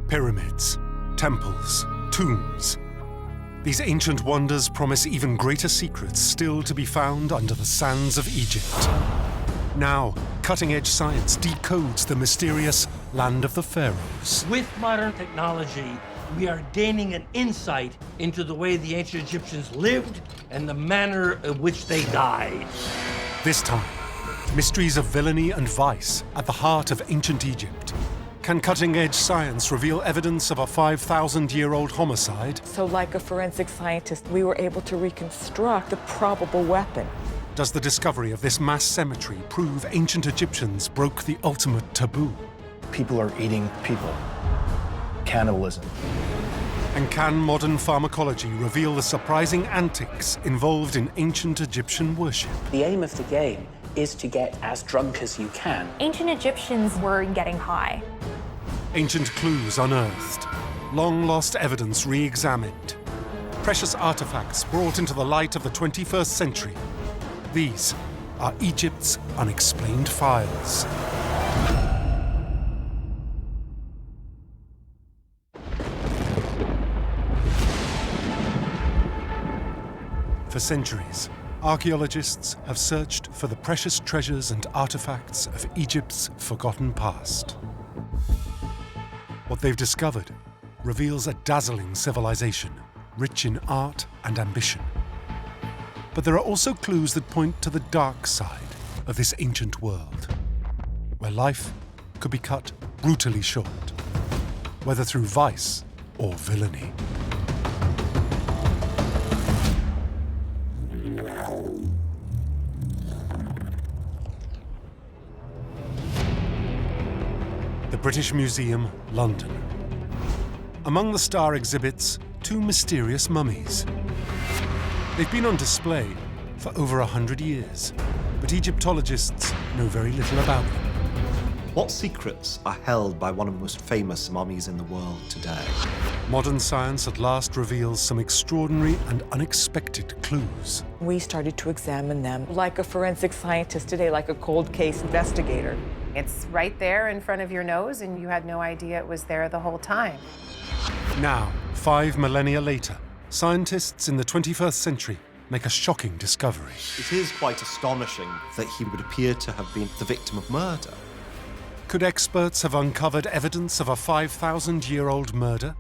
Pyramids, temples, tombs. These ancient wonders promise even greater secrets still to be found under the sands of Egypt. Now, cutting-edge science decodes the mysterious land of the pharaohs. With modern technology, we are gaining an insight into the way the ancient Egyptians lived and the manner in which they died. This time, mysteries of villainy and vice at the heart of ancient Egypt. Can cutting-edge science reveal evidence of a 5,000-year-old homicide? So like a forensic scientist, we were able to reconstruct the probable weapon. Does the discovery of this mass cemetery prove ancient Egyptians broke the ultimate taboo? People are eating people. Cannibalism. And can modern pharmacology reveal the surprising antics involved in ancient Egyptian worship? The aim of the game is to get as drunk as you can. Ancient Egyptians were getting high. Ancient clues unearthed, long-lost evidence re-examined, precious artifacts brought into the light of the 21st century. These are Egypt's Unexplained Files. For centuries, archaeologists have searched for the precious treasures and artifacts of Egypt's forgotten past. What they've discovered reveals a dazzling civilization, rich in art and ambition. But there are also clues that point to the dark side of this ancient world, where life could be cut brutally short, whether through vice or villainy. The British Museum, London. Among the star exhibits, two mysterious mummies. They've been on display for over 100 years, but Egyptologists know very little about them. What secrets are held by one of the most famous mummies in the world today? Modern science at last reveals some extraordinary and unexpected clues. We started to examine them like a forensic scientist today, like a cold case investigator. It's right there in front of your nose, and you had no idea it was there the whole time. Now, 5 millennia later, scientists in the 21st century make a shocking discovery. It is quite astonishing that he would appear to have been the victim of murder. Could experts have uncovered evidence of a 5,000-year-old murder?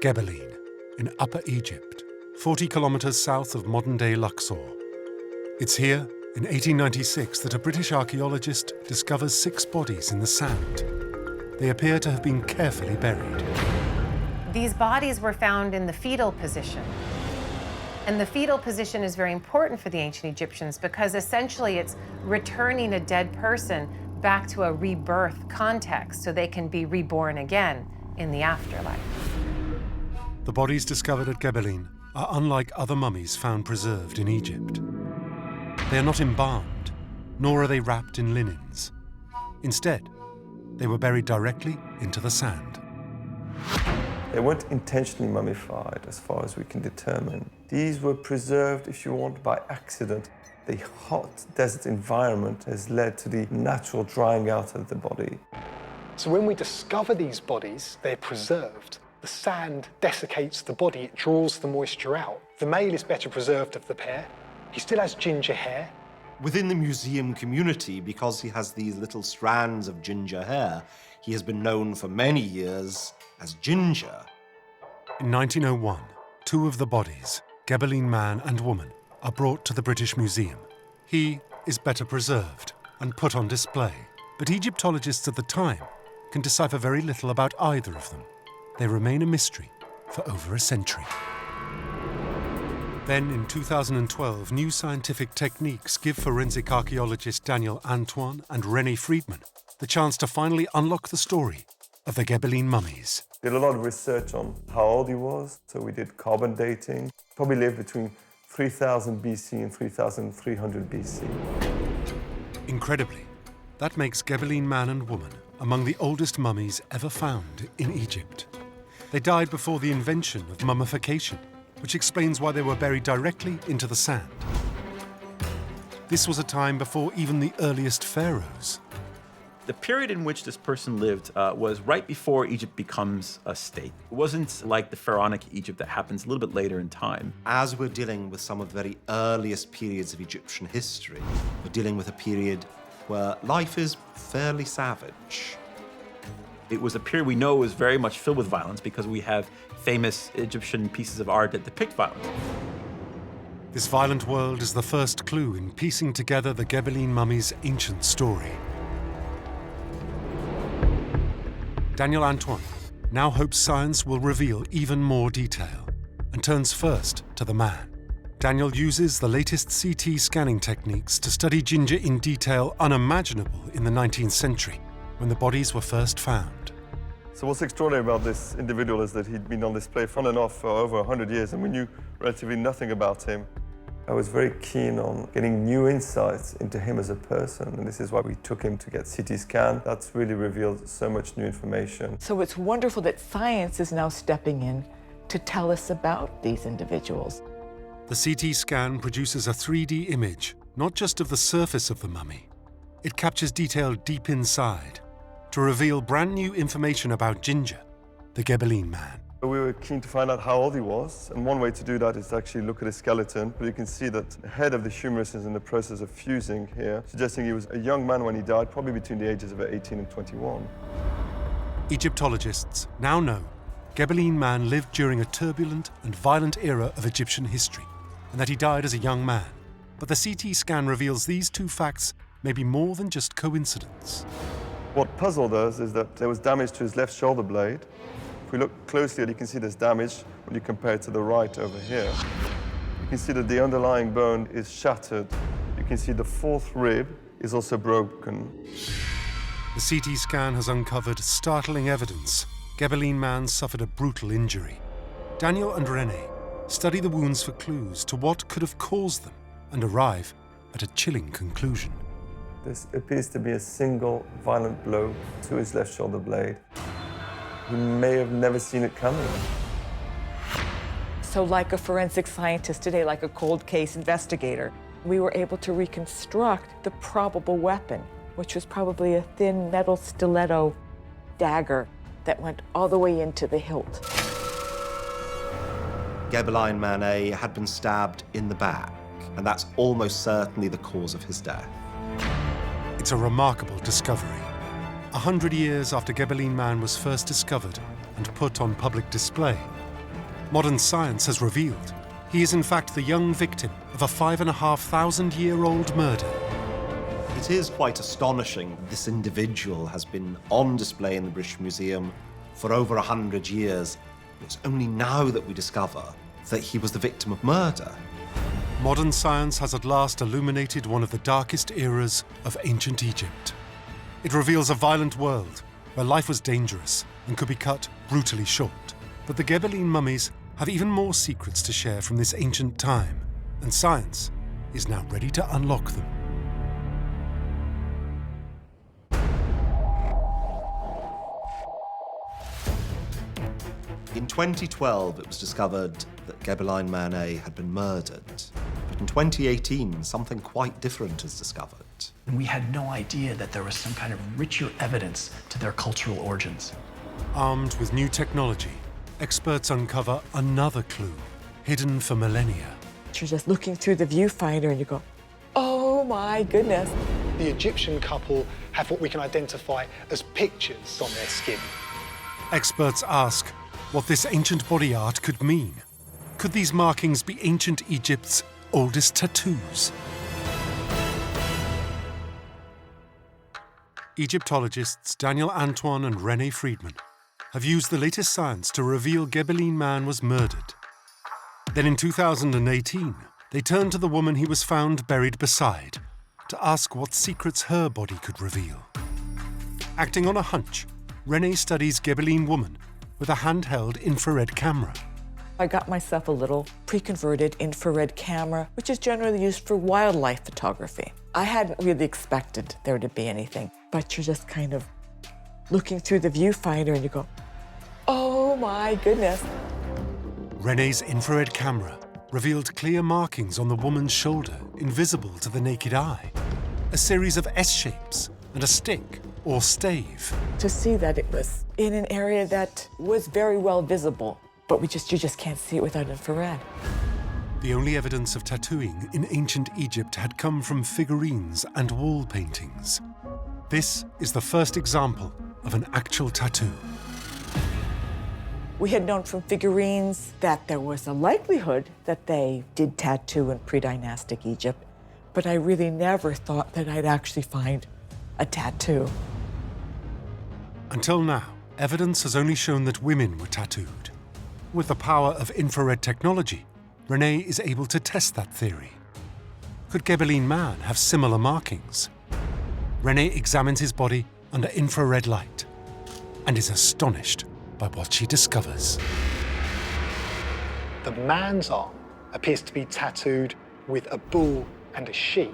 Gebelein, in Upper Egypt, 40 kilometers south of modern-day Luxor. It's here, in 1896, that a British archaeologist discovers 6 bodies in the sand. They appear to have been carefully buried. These bodies were found in the fetal position. And the fetal position is very important for the ancient Egyptians because essentially it's returning a dead person back to a rebirth context so they can be reborn again in the afterlife. The bodies discovered at Gebelein are unlike other mummies found preserved in Egypt. They are not embalmed, nor are they wrapped in linens. Instead, they were buried directly into the sand. They weren't intentionally mummified, as far as we can determine. These were preserved, if you want, by accident. The hot desert environment has led to the natural drying out of the body. So when we discover these bodies, they're preserved. The sand desiccates the body, it draws the moisture out. The male is better preserved of the pair. He still has ginger hair. Within the museum community, because he has these little strands of ginger hair, he has been known for many years as Ginger. In 1901, 2 of the bodies, Gebelein man and woman, are brought to the British Museum. He is better preserved and put on display, but Egyptologists at the time can decipher very little about either of them. They remain a mystery for over a century. Then, in 2012, new scientific techniques give forensic archaeologist Daniel Antoine and René Friedman the chance to finally unlock the story of the Gebelein mummies. Did a lot of research on how old he was, so we did carbon dating. Probably lived between 3000 BC and 3300 BC. Incredibly, that makes Gebelein man and woman among the oldest mummies ever found in Egypt. They died before the invention of mummification, which explains why they were buried directly into the sand. This was a time before even the earliest pharaohs. The period in which this person lived was right before Egypt becomes a state. It wasn't like the pharaonic Egypt that happens a little bit later in time. As we're dealing with some of the very earliest periods of Egyptian history, we're dealing with a period where life is fairly savage. It was a period we know is very much filled with violence because we have famous Egyptian pieces of art that depict violence. This violent world is the first clue in piecing together the Gebelein mummy's ancient story. Daniel Antoine now hopes science will reveal even more detail and turns first to the man. Daniel uses the latest CT scanning techniques to study ginger in detail unimaginable in the 19th century, when the bodies were first found. So what's extraordinary about this individual is that he'd been on display on and off for over 100 years, and we knew relatively nothing about him. I was very keen on getting new insights into him as a person, and this is why we took him to get CT scan. That's really revealed so much new information. So it's wonderful that science is now stepping in to tell us about these individuals. The CT scan produces a 3D image, not just of the surface of the mummy. It captures detail deep inside to reveal brand new information about Ginger, the Gebelein man. We were keen to find out how old he was, and one way to do that is to actually look at his skeleton. But you can see that the head of the humerus is in the process of fusing here, suggesting he was a young man when he died, probably between the ages of 18 and 21. Egyptologists now know Gebelein man lived during a turbulent and violent era of Egyptian history, and that he died as a young man. But the CT scan reveals these two facts may be more than just coincidence. What puzzled us is that there was damage to his left shoulder blade. If we look closely, you can see there's damage when you compare it to the right over here. You can see that the underlying bone is shattered. You can see the fourth rib is also broken. The CT scan has uncovered startling evidence. Gebelein man suffered a brutal injury. Daniel and René study the wounds for clues to what could have caused them and arrive at a chilling conclusion. This appears to be a single violent blow to his left shoulder blade. He may have never seen it coming. So like a forensic scientist today, like a cold case investigator, we were able to reconstruct the probable weapon, which was probably a thin metal stiletto dagger that went all the way into the hilt. Gebelein man A had been stabbed in the back, and that's almost certainly the cause of his death. It's a remarkable discovery. 100 years after Gebelein man was first discovered and put on public display, modern science has revealed he is in fact the young victim of a 5,500-year-old murder. It is quite astonishing this individual has been on display in the British Museum for over 100 years. It's only now that we discover that he was the victim of murder. Modern science has at last illuminated one of the darkest eras of ancient Egypt. It reveals a violent world where life was dangerous and could be cut brutally short. But the Gebelein mummies have even more secrets to share from this ancient time, and science is now ready to unlock them. In 2012, it was discovered that Gebelein man A had been murdered. But in 2018, something quite different is discovered. And we had no idea that there was some kind of richer evidence to their cultural origins. Armed with new technology, experts uncover another clue hidden for millennia. You're just looking through the viewfinder and you go, oh my goodness. The Egyptian couple have what we can identify as pictures on their skin. Experts ask what this ancient body art could mean. Could these markings be ancient Egypt's oldest tattoos? Egyptologists Daniel Antoine and René Friedman have used the latest science to reveal Gebelein man was murdered. Then in 2018, they turned to the woman he was found buried beside to ask what secrets her body could reveal. Acting on a hunch, René studies Gebelein woman with a handheld infrared camera. I got myself a little pre-converted infrared camera, which is generally used for wildlife photography. I hadn't really expected there to be anything, but you're just kind of looking through the viewfinder and you go, oh my goodness. René's infrared camera revealed clear markings on the woman's shoulder, invisible to the naked eye. A series of S-shapes, and a stick or stave. To see that it was in an area that was very well visible, but you just can't see it without infrared. The only evidence of tattooing in ancient Egypt had come from figurines and wall paintings. This is the first example of an actual tattoo. We had known from figurines that there was a likelihood that they did tattoo in pre-dynastic Egypt, but I really never thought that I'd actually find a tattoo. Until now, evidence has only shown that women were tattooed. With the power of infrared technology, René is able to test that theory. Could Gebelein man have similar markings? René examines his body under infrared light and is astonished by what she discovers. The man's arm appears to be tattooed with a bull and a sheep.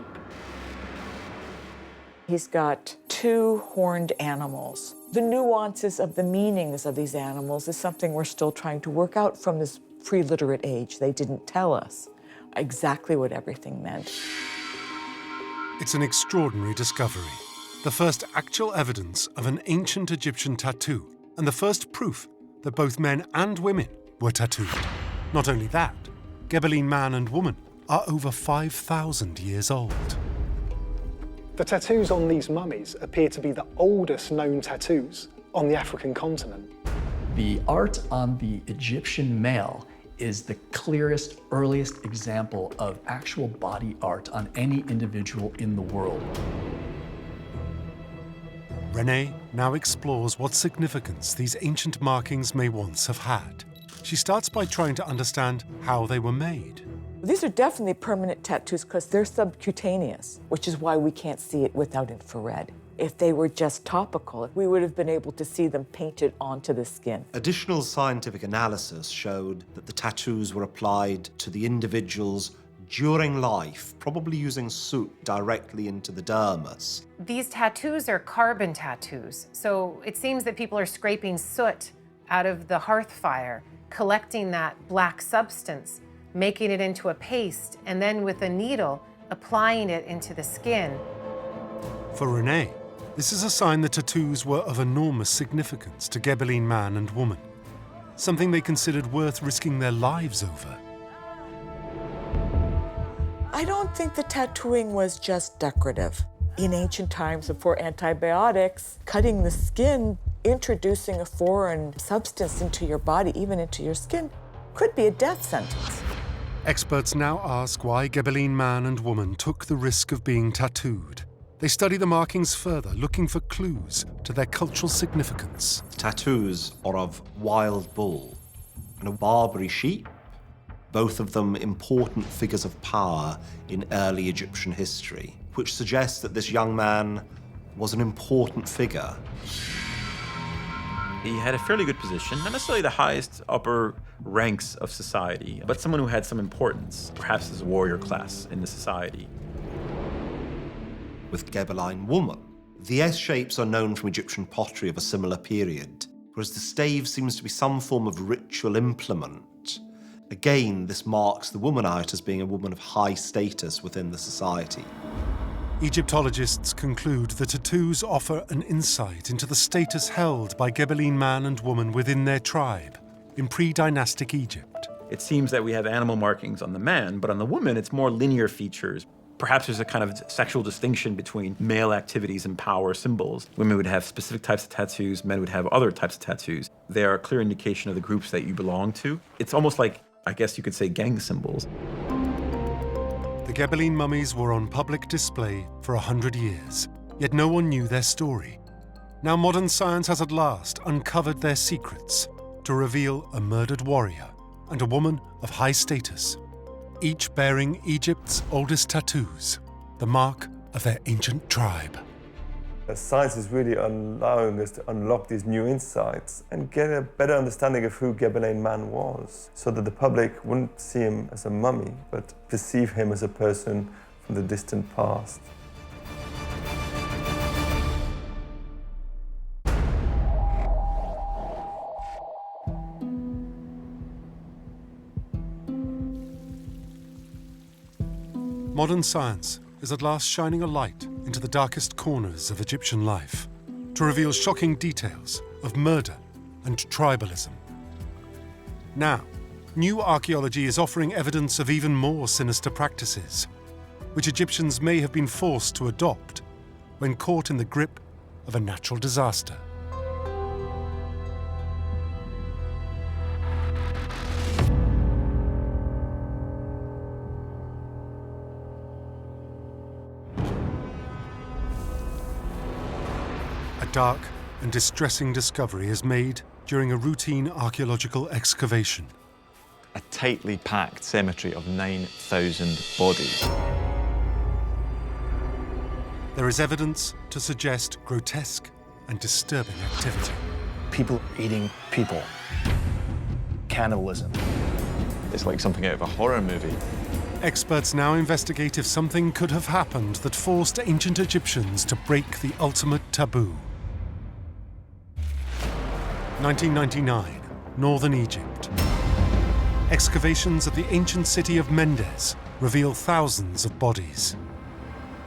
He's got two horned animals. The nuances of the meanings of these animals is something we're still trying to work out from this pre-literate age. They didn't tell us exactly what everything meant. It's an extraordinary discovery. The first actual evidence of an ancient Egyptian tattoo, and the first proof that both men and women were tattooed. Not only that, Gebelein man and woman are over 5,000 years old. The tattoos on these mummies appear to be the oldest known tattoos on the African continent. The art on the Egyptian male is the clearest, earliest example of actual body art on any individual in the world. René now explores what significance these ancient markings may once have had. She starts by trying to understand how they were made. These are definitely permanent tattoos because they're subcutaneous, which is why we can't see it without infrared. If they were just topical, we would have been able to see them painted onto the skin. Additional scientific analysis showed that the tattoos were applied to the individuals during life, probably using soot directly into the dermis. These tattoos are carbon tattoos, so it seems that people are scraping soot out of the hearth fire, collecting that black substance, making it into a paste, and then with a needle, applying it into the skin. For René, this is a sign the tattoos were of enormous significance to Gebelein man and woman, something they considered worth risking their lives over. I don't think the tattooing was just decorative. In ancient times before antibiotics, cutting the skin, introducing a foreign substance into your body, even into your skin, could be a death sentence. Experts now ask why Gebelein man and woman took the risk of being tattooed. They study the markings further, looking for clues to their cultural significance. The tattoos are of wild bull and a Barbary sheep, both of them important figures of power in early Egyptian history, which suggests that this young man was an important figure. He had a fairly good position, not necessarily the highest upper ranks of society, but someone who had some importance, perhaps as a warrior class in the society. With Gebelein woman, the S-shapes are known from Egyptian pottery of a similar period, whereas the stave seems to be some form of ritual implement. Again, this marks the woman out as being a woman of high status within the society. Egyptologists conclude the tattoos offer an insight into the status held by Gebelein man and woman within their tribe in pre-dynastic Egypt. It seems that we have animal markings on the man, but on the woman, it's more linear features. Perhaps there's a kind of sexual distinction between male activities and power symbols. Women would have specific types of tattoos, men would have other types of tattoos. They are a clear indication of the groups that you belong to. It's almost like, I guess you could say, gang symbols. The Gebelein mummies were on public display for 100 years, yet no one knew their story. Now modern science has at last uncovered their secrets to reveal a murdered warrior and a woman of high status, each bearing Egypt's oldest tattoos, the mark of their ancient tribe. Science is really allowing us to unlock these new insights and get a better understanding of who Gebelein man was, so that the public wouldn't see him as a mummy, but perceive him as a person from the distant past. Modern science is at last shining a light into the darkest corners of Egyptian life to reveal shocking details of murder and tribalism. Now, new archaeology is offering evidence of even more sinister practices, which Egyptians may have been forced to adopt when caught in the grip of a natural disaster. A dark and distressing discovery is made during a routine archaeological excavation. A tightly packed cemetery of 9,000 bodies. There is evidence to suggest grotesque and disturbing activity. People eating people. Cannibalism. It's like something out of a horror movie. Experts now investigate if something could have happened that forced ancient Egyptians to break the ultimate taboo. 1999, northern Egypt. Excavations at the ancient city of Mendes reveal thousands of bodies.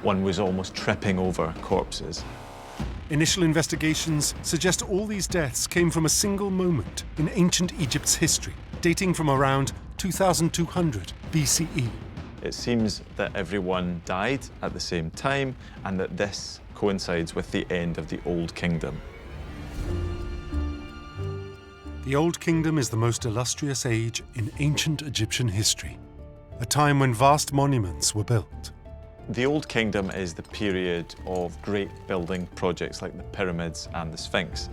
One was almost tripping over corpses. Initial investigations suggest all these deaths came from a single moment in ancient Egypt's history, dating from around 2200 BCE. It seems that everyone died at the same time and that this coincides with the end of the Old Kingdom. The Old Kingdom is the most illustrious age in ancient Egyptian history, a time when vast monuments were built. The Old Kingdom is the period of great building projects like the pyramids and the Sphinx.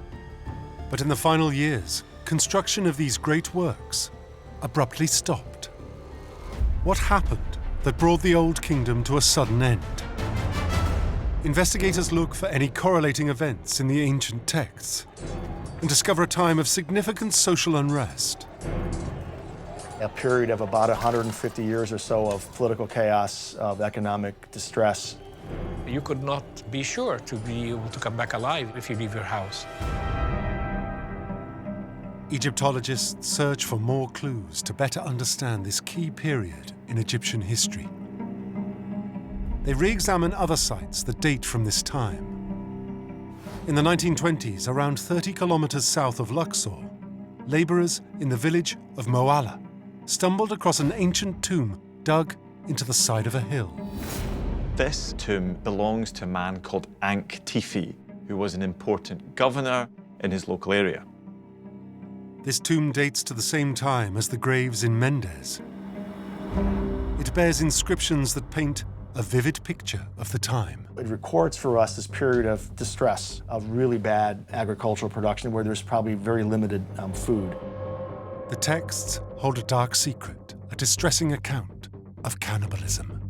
But in the final years, construction of these great works abruptly stopped. What happened that brought the Old Kingdom to a sudden end? Investigators look for any correlating events in the ancient texts and discover a time of significant social unrest. A period of about 150 years or so of political chaos, of economic distress. You could not be sure to be able to come back alive if you leave your house. Egyptologists search for more clues to better understand this key period in Egyptian history. They re-examine other sites that date from this time. In the 1920s, around 30 kilometers south of Luxor, laborers in the village of Moala stumbled across an ancient tomb dug into the side of a hill. This tomb belongs to a man called Ankh-Tifi, who was an important governor in his local area. This tomb dates to the same time as the graves in Mendes. It bears inscriptions that paint a vivid picture of the time. It records for us this period of distress, of really bad agricultural production where there's probably very limited food. The texts hold a dark secret, a distressing account of cannibalism.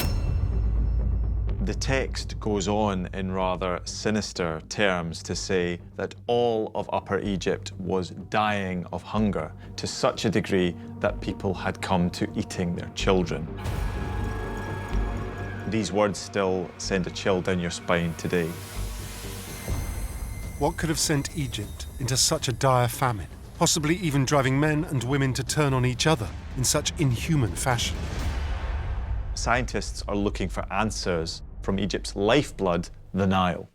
The text goes on in rather sinister terms to say that all of Upper Egypt was dying of hunger to such a degree that people had come to eating their children. These words still send a chill down your spine today. What could have sent Egypt into such a dire famine, possibly even driving men and women to turn on each other in such inhuman fashion? Scientists are looking for answers from Egypt's lifeblood, the Nile.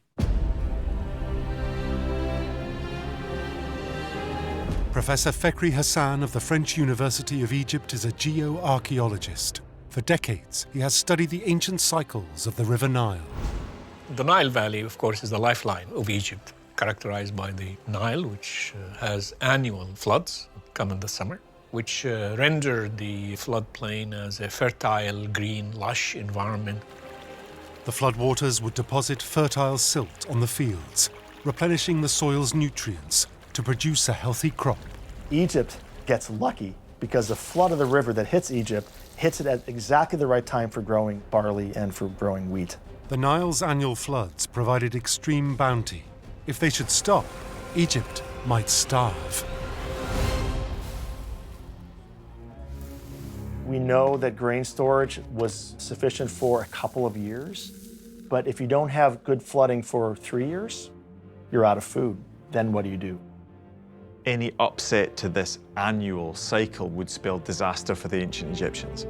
Professor Fekri Hassan of the French University of Egypt is a geoarchaeologist. For decades, he has studied the ancient cycles of the River Nile. The Nile Valley, of course, is the lifeline of Egypt, characterized by the Nile, which has annual floods, come in the summer, which render the floodplain as a fertile, green, lush environment. The floodwaters would deposit fertile silt on the fields, replenishing the soil's nutrients to produce a healthy crop. Egypt gets lucky because the flood of the river that hits Egypt hits it at exactly the right time for growing barley and for growing wheat. The Nile's annual floods provided extreme bounty. If they should stop, Egypt might starve. We know that grain storage was sufficient for a couple of years, but if you don't have good flooding for 3 years, you're out of food. Then what do you do? Any upset to this annual cycle would spell disaster for the ancient Egyptians.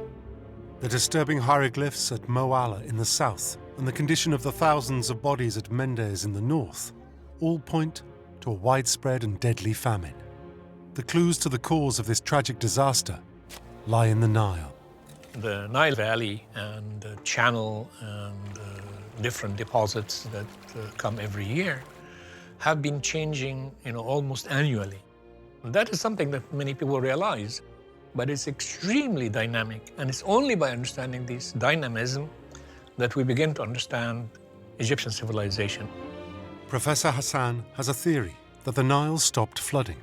The disturbing hieroglyphs at Moala in the south and the condition of the thousands of bodies at Mendes in the north all point to a widespread and deadly famine. The clues to the cause of this tragic disaster lie in the Nile. The Nile Valley and the channel and different deposits that come every year have been changing, almost annually. And that is something that many people realize, but it's extremely dynamic. And it's only by understanding this dynamism that we begin to understand Egyptian civilization. Professor Hassan has a theory that the Nile stopped flooding,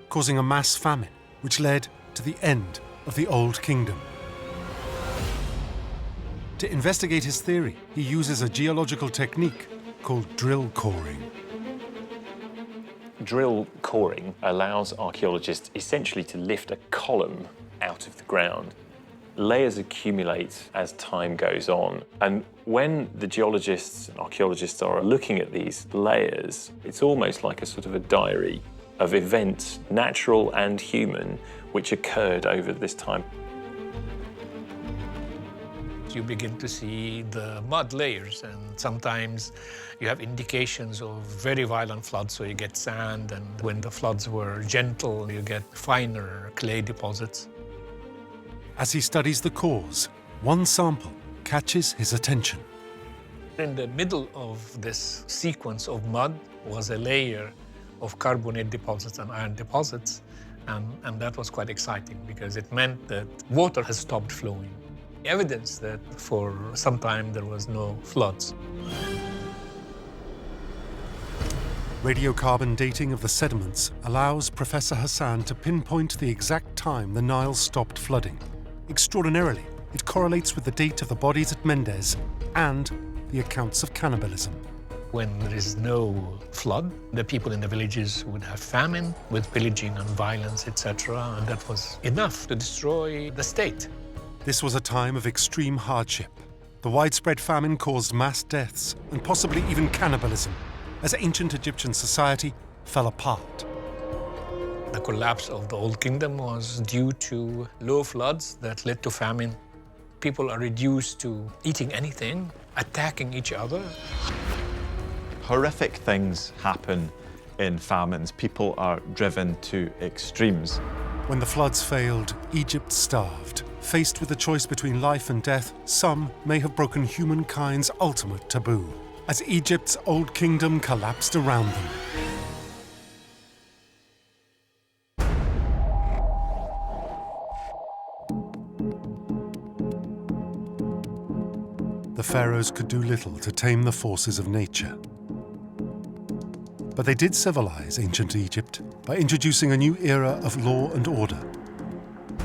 causing a mass famine, which led to the end of the Old Kingdom. To investigate his theory, he uses a geological technique called drill coring. Drill coring allows archaeologists essentially to lift a column out of the ground. Layers accumulate as time goes on, and when the geologists and archaeologists are looking at these layers, it's almost like a sort of a diary of events, natural and human, which occurred over this time. You begin to see the mud layers, and sometimes you have indications of very violent floods, so you get sand, and when the floods were gentle, you get finer clay deposits. As he studies the cause, one sample catches his attention. In the middle of this sequence of mud was a layer of carbonate deposits and iron deposits, and that was quite exciting because it meant that water has stopped flowing. Evidence that for some time there was no floods. Radiocarbon dating of the sediments allows Professor Hassan to pinpoint the exact time the Nile stopped flooding. Extraordinarily, it correlates with the date of the bodies at Mendes and the accounts of cannibalism. When there is no flood, the people in the villages would have famine with pillaging and violence, etc., and that was enough to destroy the state. This was a time of extreme hardship. The widespread famine caused mass deaths and possibly even cannibalism as ancient Egyptian society fell apart. The collapse of the Old Kingdom was due to low floods that led to famine. People are reduced to eating anything, attacking each other. Horrific things happen in famines. People are driven to extremes. When the floods failed, Egypt starved. Faced with the choice between life and death, some may have broken humankind's ultimate taboo, as Egypt's Old Kingdom collapsed around them. The pharaohs could do little to tame the forces of nature. But they did civilize ancient Egypt by introducing a new era of law and order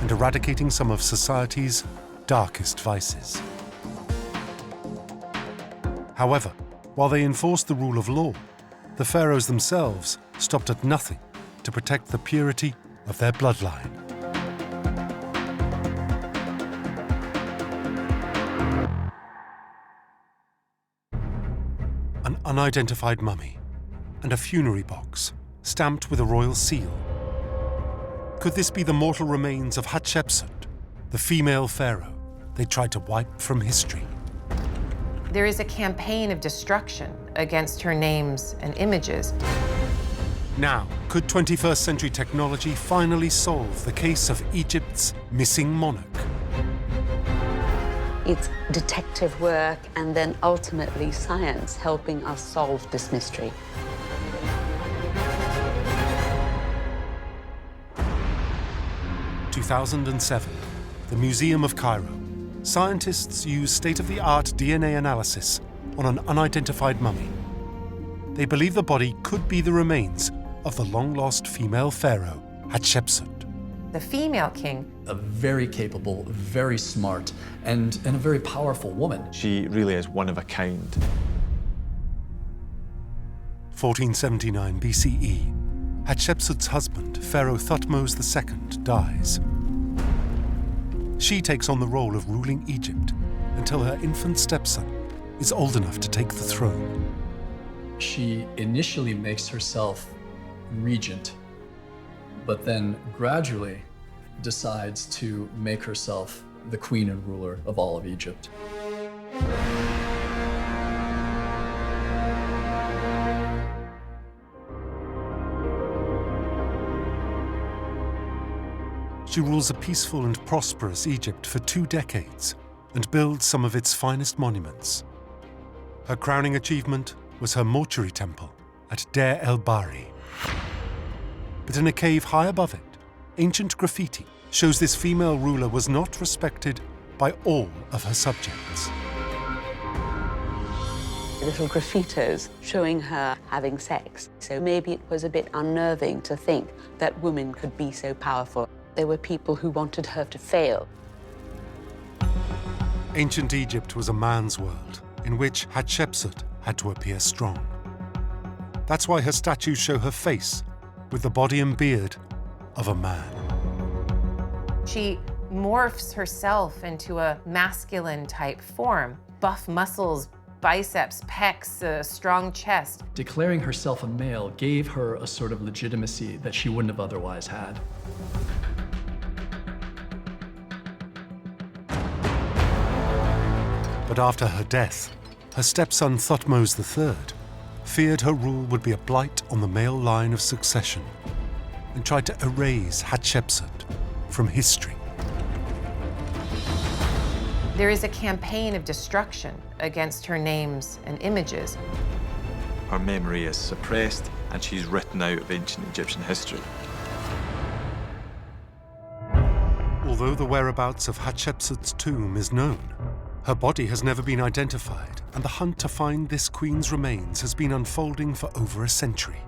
and eradicating some of society's darkest vices. However, while they enforced the rule of law, the pharaohs themselves stopped at nothing to protect the purity of their bloodline. An unidentified mummy and a funerary box stamped with a royal seal. Could this be the mortal remains of Hatshepsut, the female pharaoh they tried to wipe from history? There is a campaign of destruction against her names and images. Now, could 21st century technology finally solve the case of Egypt's missing monarch? It's detective work and then ultimately science helping us solve this mystery. In 2007, the Museum of Cairo. Scientists use state-of-the-art DNA analysis on an unidentified mummy. They believe the body could be the remains of the long-lost female pharaoh, Hatshepsut. The female king. A very capable, very smart, and a very powerful woman. She really is one of a kind. 1479 BCE. Hatshepsut's husband, Pharaoh Thutmose II, dies. She takes on the role of ruling Egypt until her infant stepson is old enough to take the throne. She initially makes herself regent, but then gradually decides to make herself the queen and ruler of all of Egypt. She rules a peaceful and prosperous Egypt for 2 decades and builds some of its finest monuments. Her crowning achievement was her mortuary temple at Deir el-Bahri. But in a cave high above it, ancient graffiti shows this female ruler was not respected by all of her subjects. Little graffitos showing her having sex. So maybe it was a bit unnerving to think that women could be so powerful. There were people who wanted her to fail. Ancient Egypt was a man's world in which Hatshepsut had to appear strong. That's why her statues show her face with the body and beard of a man. She morphs herself into a masculine type form. Buff muscles, biceps, pecs, a strong chest. Declaring herself a male gave her a sort of legitimacy that she wouldn't have otherwise had. But after her death, her stepson Thutmose III feared her rule would be a blight on the male line of succession and tried to erase Hatshepsut from history. There is a campaign of destruction against her names and images. Her memory is suppressed and she's written out of ancient Egyptian history. Although the whereabouts of Hatshepsut's tomb is known, her body has never been identified, and the hunt to find this queen's remains has been unfolding for over a century.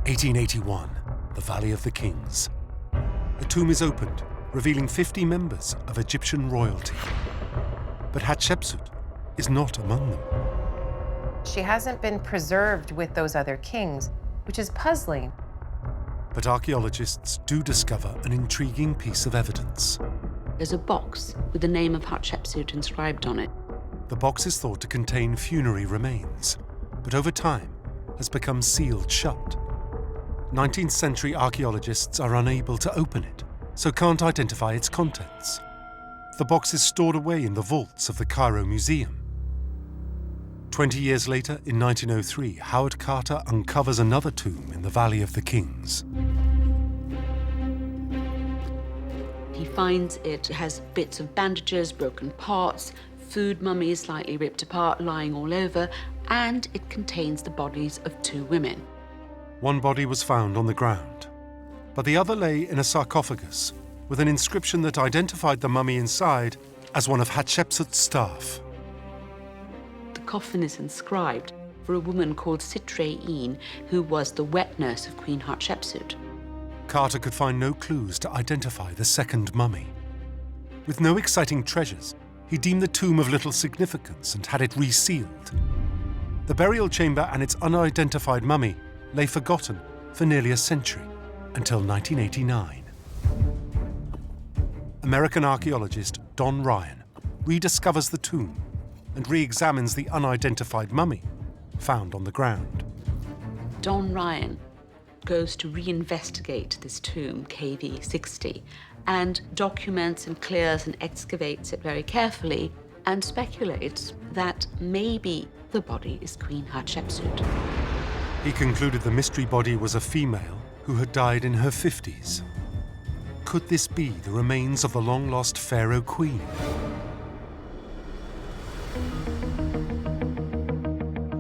1881, the Valley of the Kings. A tomb is opened, revealing 50 members of Egyptian royalty. But Hatshepsut is not among them. She hasn't been preserved with those other kings, which is puzzling. But archaeologists do discover an intriguing piece of evidence. There's a box with the name of Hatshepsut inscribed on it. The box is thought to contain funerary remains, but over time has become sealed shut. 19th century archaeologists are unable to open it, so can't identify its contents. The box is stored away in the vaults of the Cairo Museum. 20 years later, in 1903, Howard Carter uncovers another tomb in the Valley of the Kings. He finds it has bits of bandages, broken parts, food mummies slightly ripped apart, lying all over, and it contains the bodies of 2 women. One body was found on the ground, but the other lay in a sarcophagus with an inscription that identified the mummy inside as one of Hatshepsut's staff. The coffin is inscribed for a woman called Sitre-In, who was the wet nurse of Queen Hatshepsut. Carter could find no clues to identify the second mummy. With no exciting treasures, he deemed the tomb of little significance and had it resealed. The burial chamber and its unidentified mummy lay forgotten for nearly a century, until 1989. American archaeologist Don Ryan rediscovers the tomb and re-examines the unidentified mummy found on the ground. Don Ryan goes to reinvestigate this tomb, KV60, and documents and clears and excavates it very carefully and speculates that maybe the body is Queen Hatshepsut. He concluded the mystery body was a female who had died in her 50s. Could this be the remains of the long-lost pharaoh queen?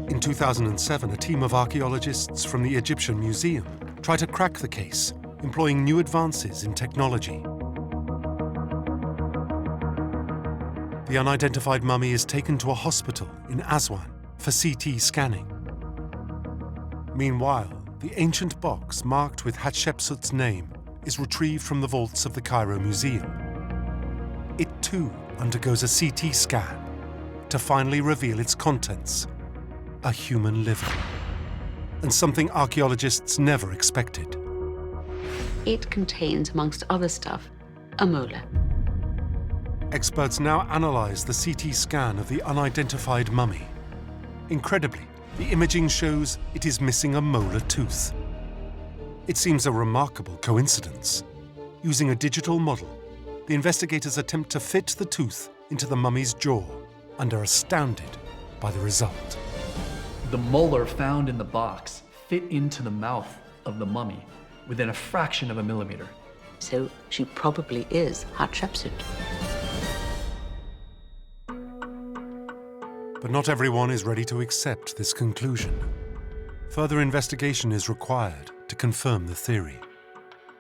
In 2007, a team of archaeologists from the Egyptian Museum tried to crack the case, employing new advances in technology. The unidentified mummy is taken to a hospital in Aswan for CT scanning. Meanwhile, the ancient box marked with Hatshepsut's name is retrieved from the vaults of the Cairo Museum. It too undergoes a CT scan to finally reveal its contents: a human liver. And something archaeologists never expected. It contains, amongst other stuff, a molar. Experts now analyze the CT scan of the unidentified mummy. Incredibly, the imaging shows it is missing a molar tooth. It seems a remarkable coincidence. Using a digital model, the investigators attempt to fit the tooth into the mummy's jaw and are astounded by the result. The molar found in the box fit into the mouth of the mummy within a fraction of a millimeter. So she probably is Hatshepsut. But not everyone is ready to accept this conclusion. Further investigation is required to confirm the theory.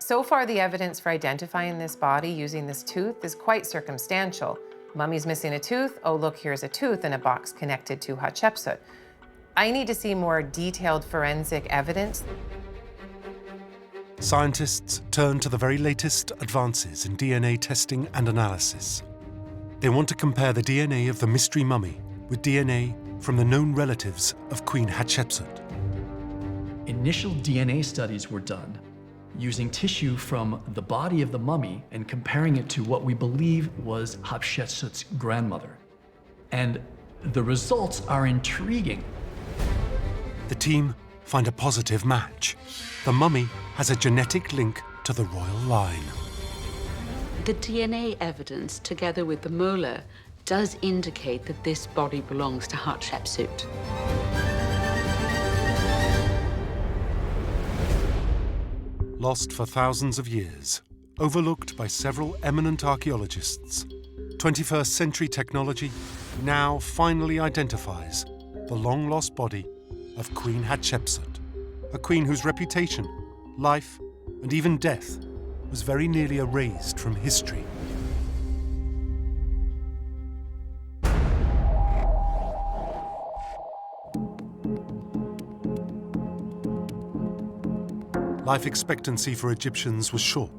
So far, the evidence for identifying this body using this tooth is quite circumstantial. Mummy's missing a tooth. Oh, look, here's a tooth in a box connected to Hatshepsut. I need to see more detailed forensic evidence. Scientists turn to the very latest advances in DNA testing and analysis. They want to compare the DNA of the mystery mummy with DNA from the known relatives of Queen Hatshepsut. Initial DNA studies were done using tissue from the body of the mummy and comparing it to what we believe was Hatshepsut's grandmother. And the results are intriguing. The team find a positive match. The mummy has a genetic link to the royal line. The DNA evidence, together with the molar, does indicate that this body belongs to Hatshepsut. Lost for thousands of years, overlooked by several eminent archaeologists, 21st century technology now finally identifies the long-lost body of Queen Hatshepsut, a queen whose reputation, life, and even death was very nearly erased from history. Life expectancy for Egyptians was short.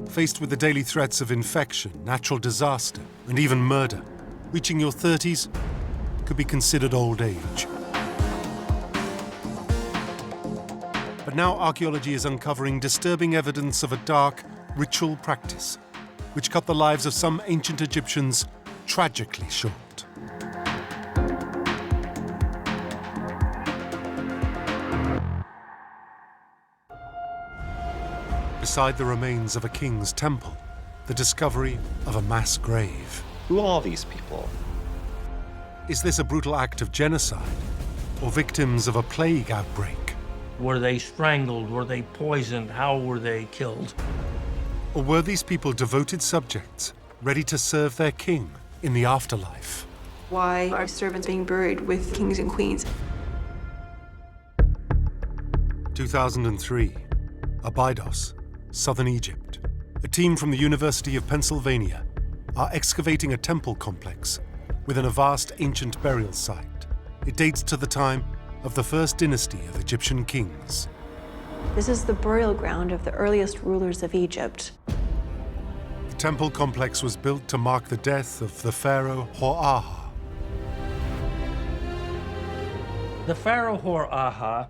Faced with the daily threats of infection, natural disaster, and even murder, reaching your 30s could be considered old age. But now archaeology is uncovering disturbing evidence of a dark ritual practice, which cut the lives of some ancient Egyptians tragically short. Beside the remains of a king's temple, the discovery of a mass grave. Who are these people? Is this a brutal act of genocide, or victims of a plague outbreak? Were they strangled? Were they poisoned? How were they killed? Or were these people devoted subjects, ready to serve their king in the afterlife? Why are servants being buried with kings and queens? 2003, Abydos, southern Egypt. A team from the University of Pennsylvania are excavating a temple complex within a vast ancient burial site. It dates to the time of the first dynasty of Egyptian kings. This is the burial ground of the earliest rulers of Egypt. The temple complex was built to mark the death of the pharaoh Hor-Aha. The pharaoh Hor-Aha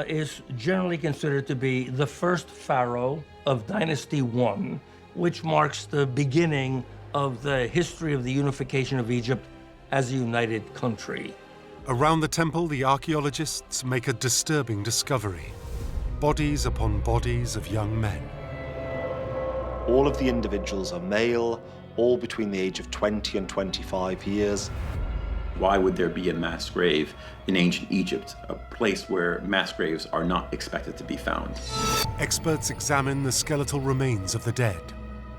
is generally considered to be the first pharaoh of Dynasty I, which marks the beginning of the history of the unification of Egypt as a united country. Around the temple, the archaeologists make a disturbing discovery. Bodies upon bodies of young men. All of the individuals are male, all between the age of 20 and 25 years. Why would there be a mass grave in ancient Egypt, a place where mass graves are not expected to be found? Experts examine the skeletal remains of the dead.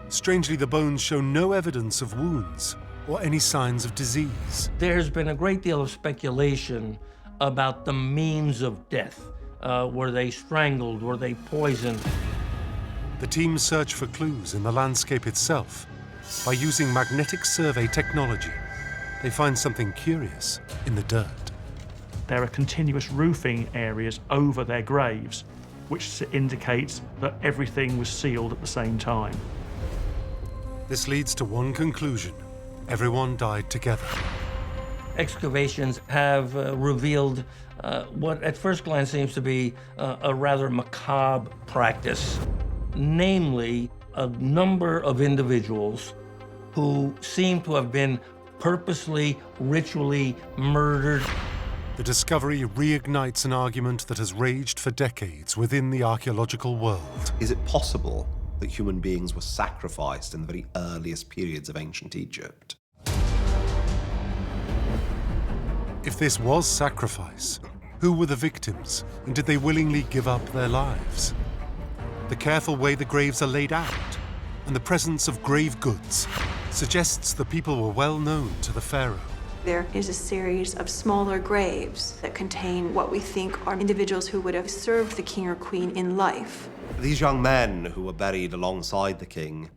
Strangely, the bones show no evidence of wounds or any signs of disease. There's been a great deal of speculation about the means of death. Were they strangled? Were they poisoned? The team search for clues in the landscape itself. By using magnetic survey technology, they find something curious in the dirt. There are continuous roofing areas over their graves, which indicates that everything was sealed at the same time. This leads to one conclusion. Everyone died together. Excavations have revealed what at first glance seems to be a rather macabre practice, namely a number of individuals who seem to have been purposely, ritually murdered. The discovery reignites an argument that has raged for decades within the archaeological world. Is it possible that human beings were sacrificed in the very earliest periods of ancient Egypt. If this was sacrifice, who were the victims, and did they willingly give up their lives? The careful way the graves are laid out, and the presence of grave goods, suggests the people were well known to the pharaoh. There is a series of smaller graves that contain what we think are individuals who would have served the king or queen in life. These young men who were buried alongside the king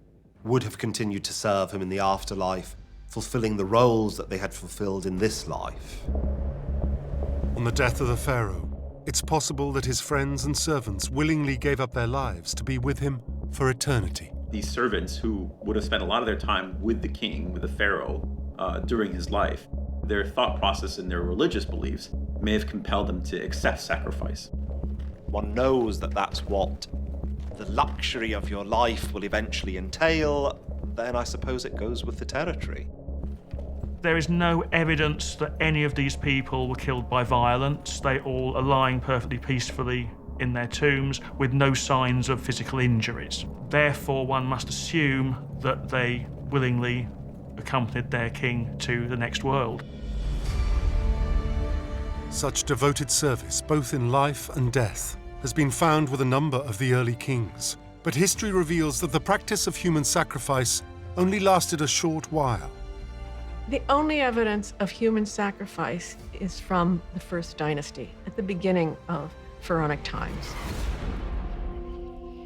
would have continued to serve him in the afterlife, fulfilling the roles that they had fulfilled in this life. On the death of the pharaoh, it's possible that his friends and servants willingly gave up their lives to be with him for eternity. These servants who would have spent a lot of their time with the king, with the pharaoh, during his life, their thought process and their religious beliefs may have compelled them to accept sacrifice. One knows that that's what the luxury of your life will eventually entail, then I suppose it goes with the territory. There is no evidence that any of these people were killed by violence. They all are lying perfectly peacefully in their tombs with no signs of physical injuries. Therefore, one must assume that they willingly accompanied their king to the next world. Such devoted service, both in life and death, has been found with a number of the early kings. But history reveals that the practice of human sacrifice only lasted a short while. The only evidence of human sacrifice is from the first dynasty, at the beginning of pharaonic times.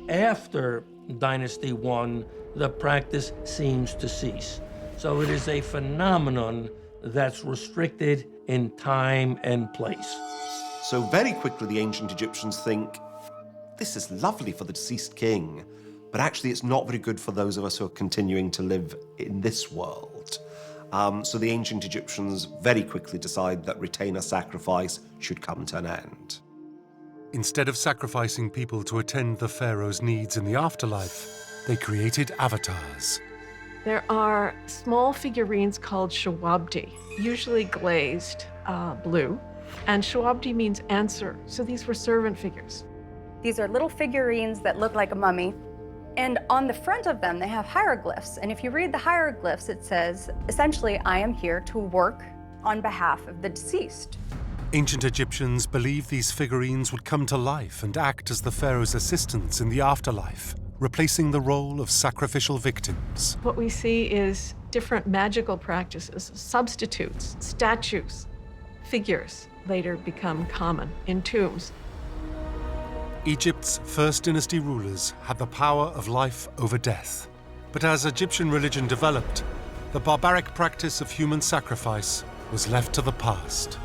After Dynasty 1, the practice seems to cease. So it is a phenomenon that's restricted in time and place. So very quickly the ancient Egyptians think, this is lovely for the deceased king, but actually it's not very good for those of us who are continuing to live in this world. So the ancient Egyptians very quickly decide that retainer sacrifice should come to an end. Instead of sacrificing people to attend the pharaoh's needs in the afterlife, they created avatars. There are small figurines called shawabdi, usually glazed blue, and shawabdi means answer, so these were servant figures. These are little figurines that look like a mummy, and on the front of them they have hieroglyphs, and if you read the hieroglyphs it says, essentially, I am here to work on behalf of the deceased. Ancient Egyptians believed these figurines would come to life and act as the pharaoh's assistants in the afterlife, replacing the role of sacrificial victims. What we see is different magical practices, substitutes, statues, figures later become common in tombs. Egypt's first dynasty rulers had the power of life over death. But as Egyptian religion developed, the barbaric practice of human sacrifice was left to the past.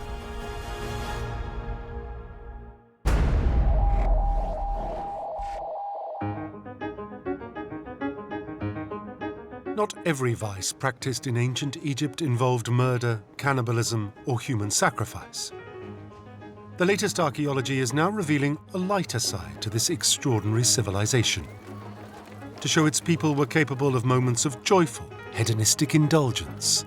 Not every vice practiced in ancient Egypt involved murder, cannibalism, or human sacrifice. The latest archaeology is now revealing a lighter side to this extraordinary civilization, to show its people were capable of moments of joyful, hedonistic indulgence,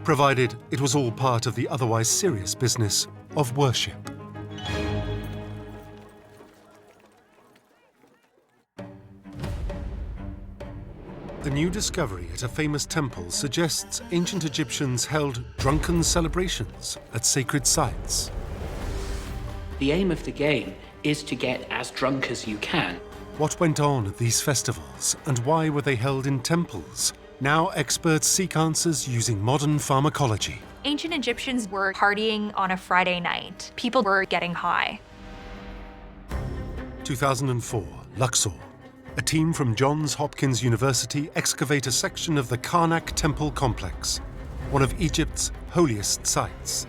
provided it was all part of the otherwise serious business of worship. A new discovery at a famous temple suggests ancient Egyptians held drunken celebrations at sacred sites. The aim of the game is to get as drunk as you can. What went on at these festivals, and why were they held in temples? Now experts seek answers using modern pharmacology. Ancient Egyptians were partying on a Friday night. People were getting high. 2004, Luxor. A team from Johns Hopkins University excavate a section of the Karnak Temple complex, one of Egypt's holiest sites.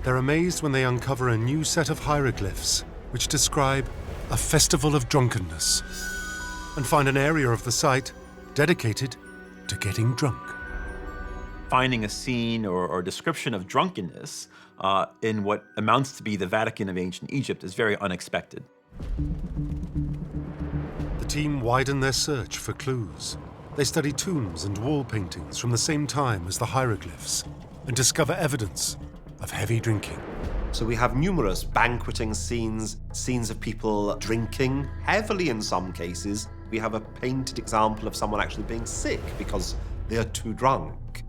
They're amazed when they uncover a new set of hieroglyphs which describe a festival of drunkenness, and find an area of the site dedicated to getting drunk. Finding a scene or description of drunkenness in what amounts to be the Vatican of ancient Egypt is very unexpected. The team widen their search for clues. They study tombs and wall paintings from the same time as the hieroglyphs and discover evidence of heavy drinking. So we have numerous banqueting scenes, scenes of people drinking, heavily in some cases. We have a painted example of someone actually being sick because they are too drunk.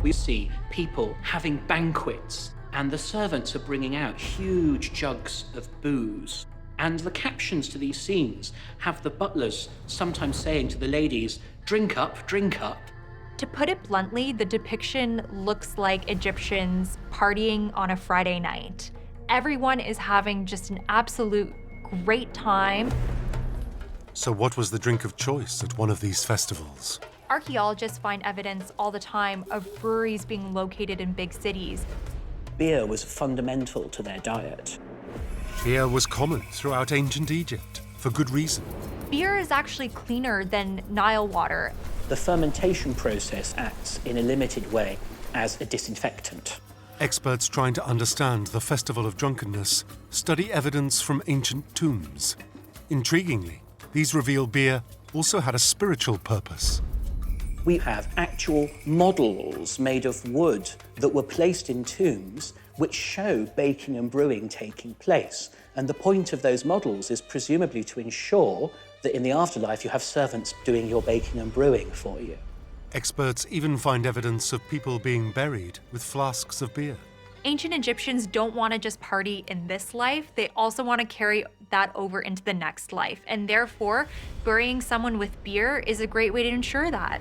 We see people having banquets, and the servants are bringing out huge jugs of booze. And the captions to these scenes have the butlers sometimes saying to the ladies, "Drink up, drink up." To put it bluntly, the depiction looks like Egyptians partying on a Friday night. Everyone is having just an absolute great time. So what was the drink of choice at one of these festivals? Archaeologists find evidence all the time of breweries being located in big cities. Beer was fundamental to their diet. Beer was common throughout ancient Egypt, for good reason. Beer is actually cleaner than Nile water. The fermentation process acts in a limited way as a disinfectant. Experts trying to understand the festival of drunkenness study evidence from ancient tombs. Intriguingly, these reveal beer also had a spiritual purpose. We have actual models made of wood that were placed in tombs which show baking and brewing taking place. And the point of those models is presumably to ensure that in the afterlife you have servants doing your baking and brewing for you. Experts even find evidence of people being buried with flasks of beer. Ancient Egyptians don't want to just party in this life, they also want to carry that over into the next life. And therefore, burying someone with beer is a great way to ensure that.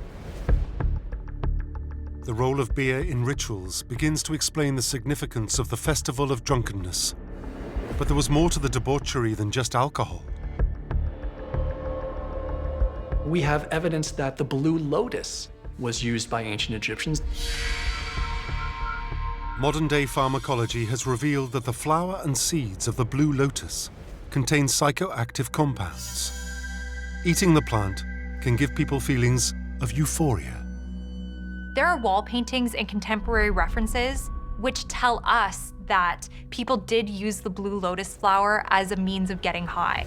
The role of beer in rituals begins to explain the significance of the festival of drunkenness. But there was more to the debauchery than just alcohol. We have evidence that the blue lotus was used by ancient Egyptians. Modern-day pharmacology has revealed that the flower and seeds of the blue lotus contain psychoactive compounds. Eating the plant can give people feelings of euphoria. There are wall paintings and contemporary references which tell us that people did use the blue lotus flower as a means of getting high.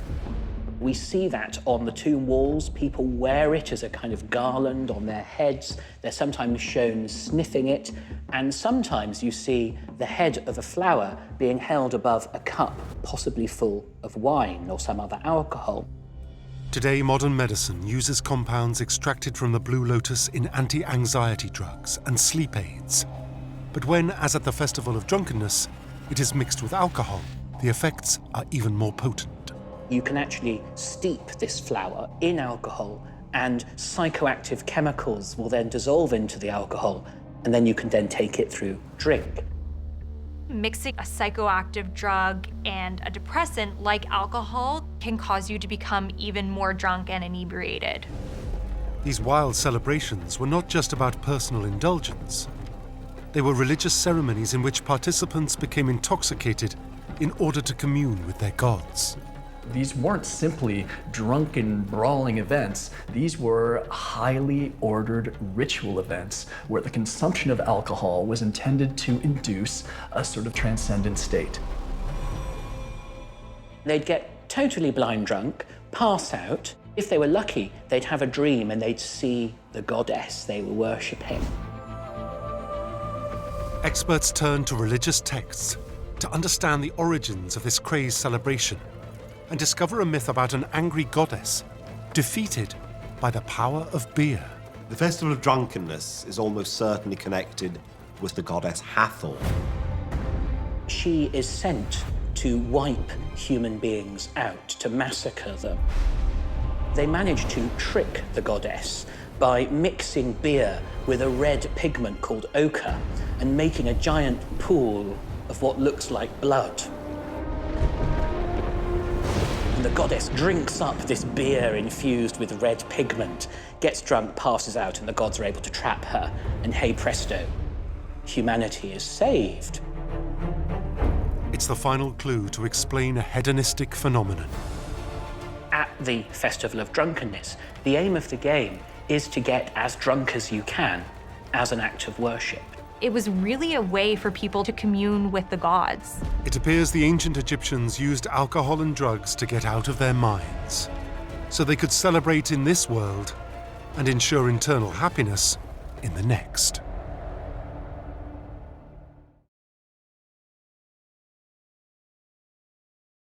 We see that on the tomb walls. People wear it as a kind of garland on their heads. They're sometimes shown sniffing it, and sometimes you see the head of a flower being held above a cup, possibly full of wine or some other alcohol. Today, modern medicine uses compounds extracted from the blue lotus in anti-anxiety drugs and sleep aids. But when, as at the Festival of Drunkenness, it is mixed with alcohol, the effects are even more potent. You can actually steep this flower in alcohol, and psychoactive chemicals will then dissolve into the alcohol, and then you can then take it through drink. Mixing a psychoactive drug and a depressant like alcohol can cause you to become even more drunk and inebriated. These wild celebrations were not just about personal indulgence. They were religious ceremonies in which participants became intoxicated in order to commune with their gods. These weren't simply drunken, brawling events. These were highly ordered ritual events where the consumption of alcohol was intended to induce a sort of transcendent state. They'd get totally blind drunk, pass out. If they were lucky, they'd have a dream and they'd see the goddess they were worshipping. Experts turn to religious texts to understand the origins of this crazed celebration and discover a myth about an angry goddess defeated by the power of beer. The Festival of Drunkenness is almost certainly connected with the goddess Hathor. She is sent to wipe human beings out, to massacre them. They manage to trick the goddess by mixing beer with a red pigment called ochre and making a giant pool of what looks like blood. And the goddess drinks up this beer infused with red pigment, gets drunk, passes out, and the gods are able to trap her. And hey presto, humanity is saved. It's the final clue to explain a hedonistic phenomenon. At the Festival of Drunkenness, the aim of the game is to get as drunk as you can as an act of worship. It was really a way for people to commune with the gods. It appears the ancient Egyptians used alcohol and drugs to get out of their minds, so they could celebrate in this world and ensure eternal happiness in the next.